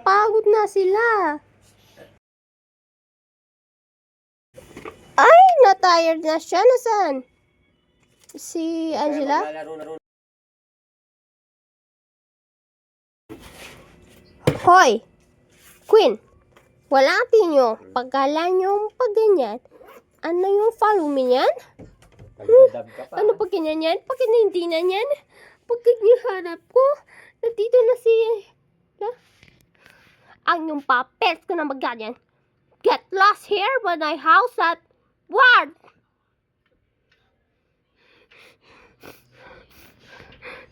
napagod na sila. Ay, na-tired na siya. Nasaan? Si Angela? Hoy! Queen! Wala tinyo. Pagkala nyo pag ganyan. Ano yung follow me yan? Ano pag ganyan yan? Pag hindi na yan? Pag ganyan hanap ko, nandito na si... Ang yung papels ko na magganyan. Get lost here when I house at what?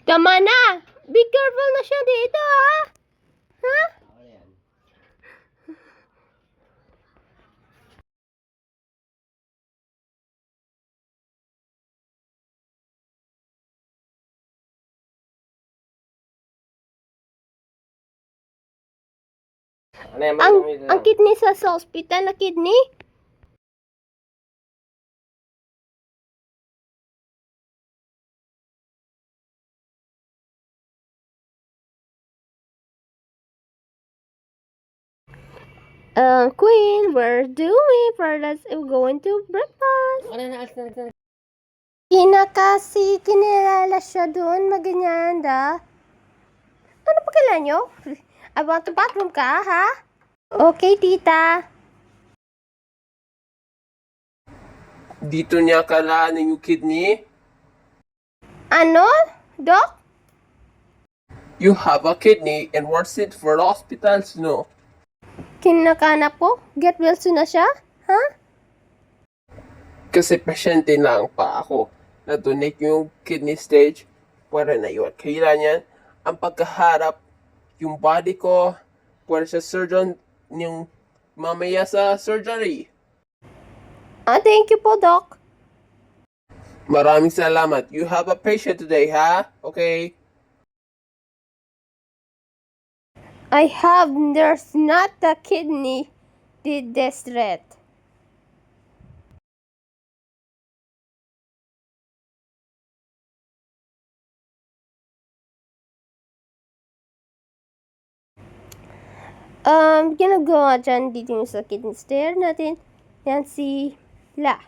Tama na! Be careful na siya dito, ha? Ha? Ang kidney sa hospital na kidney? Queen, we're doing for us. We're going to breakfast. Kasi kinilala siya doon, maganyan da. Ano pa kailan nyo? I want to bathroom ka, ha? Okay, tita. Dito niya kalaan yung kidney. Ano? Doc? You have a kidney and what's it for the hospitals, no? Kinakanap po? Get well soon na siya? Ha? Kasi pasyente lang pa ako. Na-donate yung kidney stage para na yun. Kailangan ang pagkaharap yung body ko para sa surgeon yung mamaya sa surgery. Thank you po, Doc. Maraming salamat. You have a patient today, ha? Okay? There's not a kidney did this threat. Ginagawa dyan dito sa kidney stair natin. Yan si La.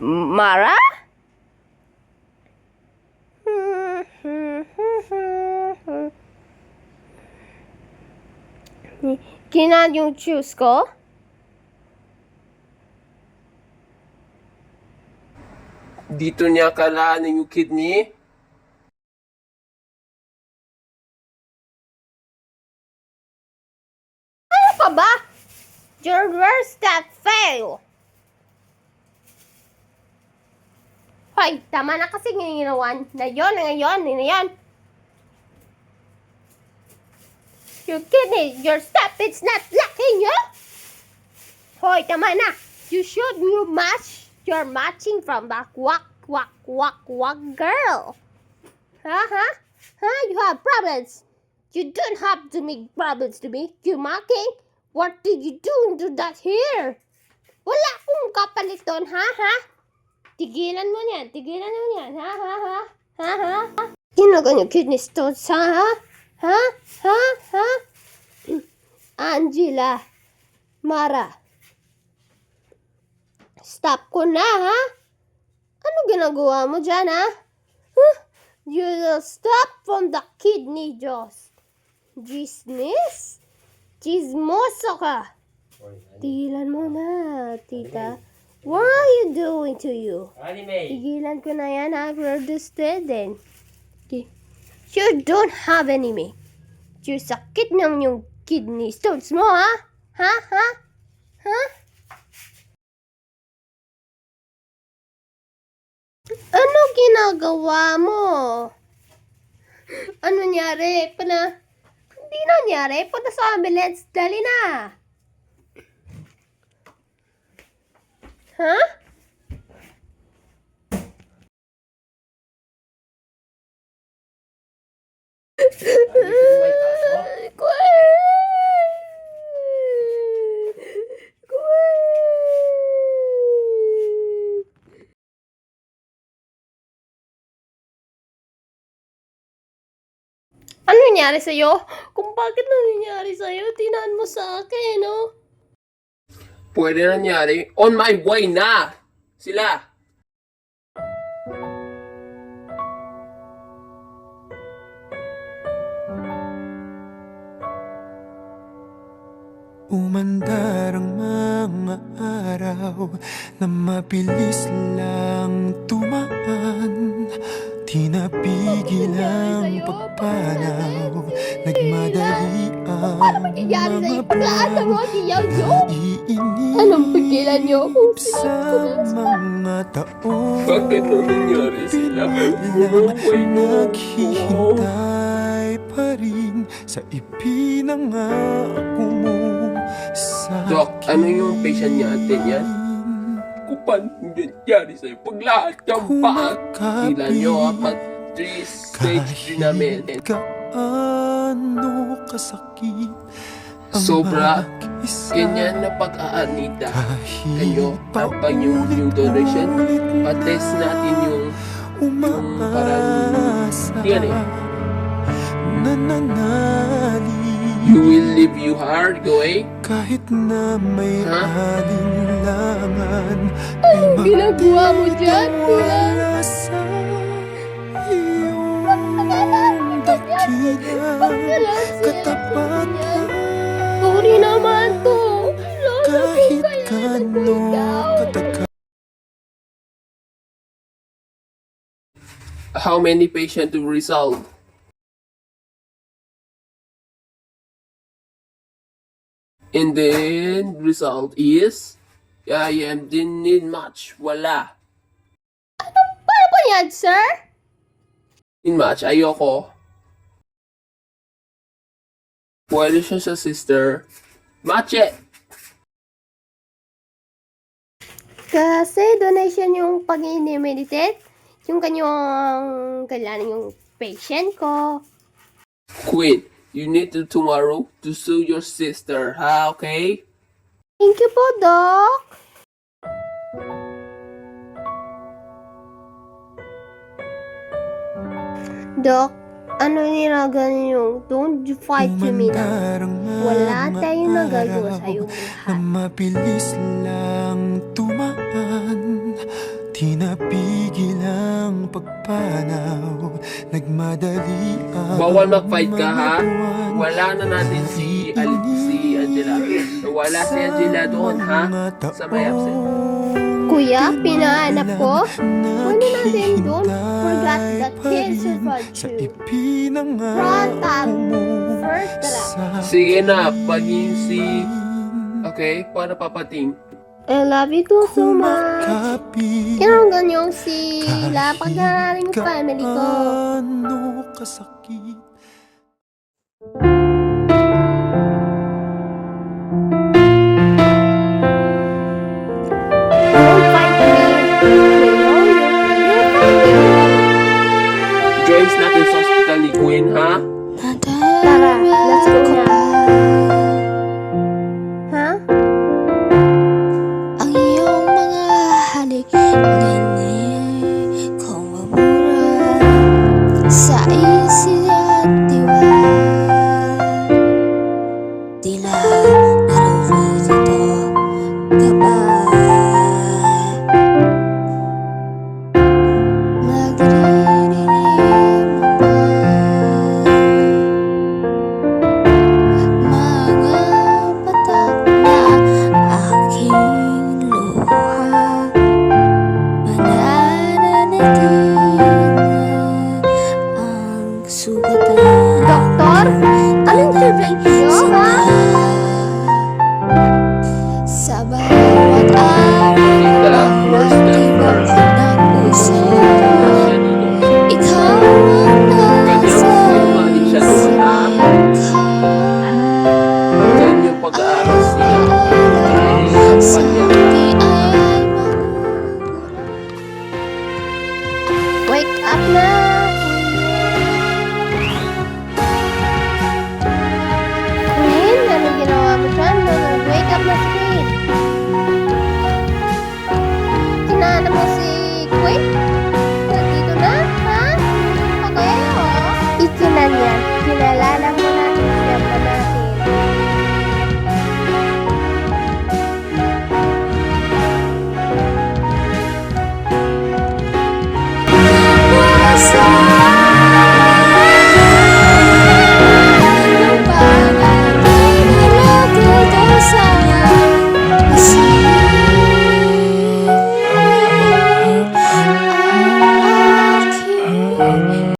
Mara? Kinan yung juice ko? Dito niya kalaan yung kidney. Ano ka ba? Your worst that fail. Hoy, tama na kasi nginawan. Na yon. Your kidney, your step, it's not lacking you. Hoy, tama na. You match. You're matching from the quack girl. Huh? You have problems. You don't have to make problems to me. You mocking? What did you do that here? Wala akong kapalit doon, ha? Tigilan mo yan, ha? Ginagan yung kidney stones, ha? Angela, Mara, stop ko na, ha? Ano ginagawa mo dyan, ha? You will stop from the kidney juice. Chismoso ka. Tigilan mo na, tita. What are you doing to you? Tigilan ko na yan, ha? Understood then. You don't have enemy. You sakit ng yung kidney stones mo, ha? Ha? Ano ginagawa mo? Ano nangyari? Hindi nangyari. Punta sa ambulance. Dali na. Ha? Ano nangyari sa'yo? Kung bakit nangyari sa'yo, tinaan mo sa akin, no? Pwede nangyari. On my way na! Sila! Umandar ang mga araw na mabilis lang tumaan. Di napigil ang pagpanaw, nagmadali Ano ang mangyayari mga sa'yo? Paglaasa mo, buwan. diyaw nyo? Iinip Anong pigilan nyo kung sa sinapunas ka? mga taon. Bakit nangyari sila? Bilang Way no! naghihintay pa rin sa ipinangako mo sa Doc, ano yung patient natin yan? Kung paano nangyari sa'yo pag lahat ng paan? Kailan nyo pag 3-stage namin. Gaano kasakit ang Sobra. mag-isa. Ganyan na pag-aanita. Kahit Kanyo, tapang yung new donation. Pa-test natin yung parang, tingnan eh. nananalig. You will leave you hard, going. Kahit na may Ha? alinlangan, Anong ginagawa mo dyan? wala sa iyong dakilang katapatan. Sorry naman to. Lolo, Kahit kaya kano ikaw. katagal. How many patient to resolve? And then, result is, I didn't need much. Wala. Paano ba yan, sir? In much, ayoko. Pwede siya sa sister. Match it! Kasi donation yung pag-i-meditate, yung kanyang kailangan yung patient ko. Queen, you need to tomorrow to sue your sister, ha? Okay? Thank you po, Doc. Doc, ano nilagay niyo? Don't you fight to me na. Umandar ang Wala mga tayong nagagawa araw sa'yo na lahat. mabilis lang tumaan. Di napigil ang pagpanaw, nagmadali ang Bawal mag-fight ka, ha? mga buwan. Wala na natin si Angela. Wala si Angela doon, ha? Sa may absent. Kuya, pinahanap ko. Kunin natin doon. Forgot that kids survived Sa you. ipinangako mo First draft. sa Sige na, paging si... Okay, paano papating? I love you too so much. kapit. Kinanggan yung sila pag narating yung family ko. Gaano kasakit Don't fight me. You know you're fighting. Joins natin sa hospital ni Queen, ha? Tara, let's go na. Ha? Ang iyong mga halik nini kung mamura sa isi at diwa. Tila naririto ka ba? Nagdirinig mo ba mga patak na aking luha? Mananatiling ang sugatan. Doktor? Anong treatment niyo, ha? Sa bawat araw Tita, first step tibok first. ng puso, Siya dito. ikaw ang nasa Bumalik siya doon, ha? Diyan yung pag-aaral siya. sa Kanya. di ay magugura. Wake up na!